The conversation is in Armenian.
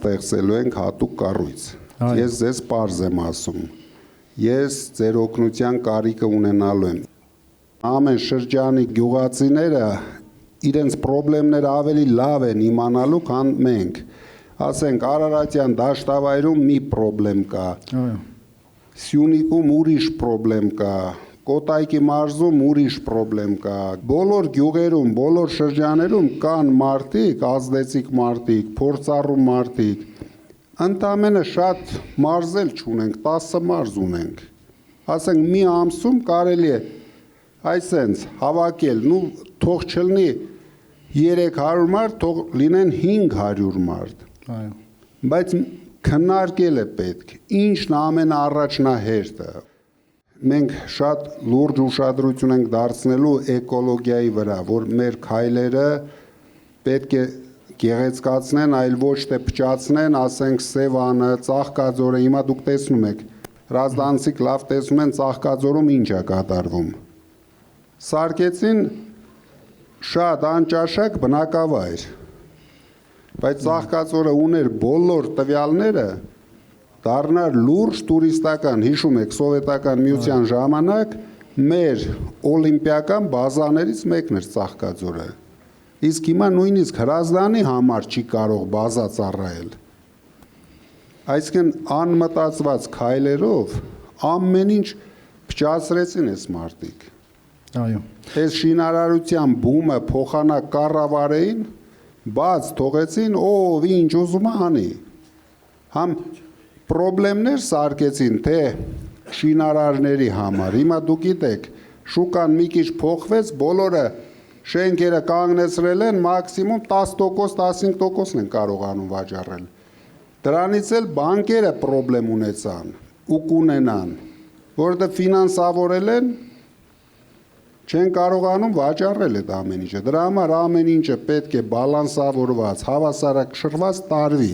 ստեղծելու ենք հատուկ կառույց։ Ես ձեզ պարզ եմ ասում։ Ես ձեր օգնության կարիքը ունենալու եմ։ Ամեն շրջանի գյուղացիները իրենց խնդիրները ավելի լավ են իմանալու, քան մենք։ Ասենք Արարատյան դաշտավայրում մի խնդրեմ կա։ Սյունիքում ուրիշ խնդրեմ կա։ Կոտայքի մարզում ուրիշ խնդրեմ կա։ Բոլոր գյուղերում, բոլոր շրջաներում կան մարդիկ, ազդեցիկ մարդիկ, փորձառու մարդիկ։ Ընդամենը շատ մարզել չունենք, 10 մարզ ունենք։ Ասենք մի ամսում կարելի է այսենց հավաքել, թող չլինի 300 մարդ, թող լինեն 500 մարդ։ Բայց քննարկել է պետք, ինչն ամենաառաջնահերթը։ Մենք շատ լուրջ ուշադրություն ենք դարձնելու էկոլոգիայի վրա, որ մեր քայլերը պետք է գեղեցկացնեն, այլ ոչ թե փչացնեն, ասենք Սևանը, Ծաղկաձորը, հիմա դուք տեսնում եք, Հրազդանցիք լավ տեսնում են Ծաղկաձորում ինչ է կատարվում։ Սարքեցին շատ անճաշակ բնակավայր, բայց Ծաղկաձորը ուներ բոլոր տվյալները, դառնար լուրջ տուրիստական, հիշում եք, սովետական միության ժամանակ մեր օլիմպիական բազաներից մեկն էր Ծաղկաձորը։ Իսկ հիմա նույնիսկ Հրազդանի համար չի կարող բազա ծառայել։ Այսինքն անմտածված քայլերով ամեն ինչ փչացրեցին այս մարդիկ։ Այո։ Այս շինարարության բումը փոխանակ կառավարեին, բաց թողեցին, ով ինչ ուզում անի։ Համ խնդիրներ սարքեցին, թե շինարարների համար։ Հիմա դուք գիտեք, շուկան մի քիչ փոխվեց, բոլորը շենքերը կանգնեցրել են, մաքսիմում 10%, 15% են կարողանում վաճառել։ Դրանից էլ բանկերը խնդրեմ ունեցան ու կունենան, որովհետև ֆինանսավորել են, չեն կարողանում վաճառել այդ ամեն ինչը։ Դրա համար ամեն ինչը պետք է բալանսավորված, հավասարակշռված տարվի։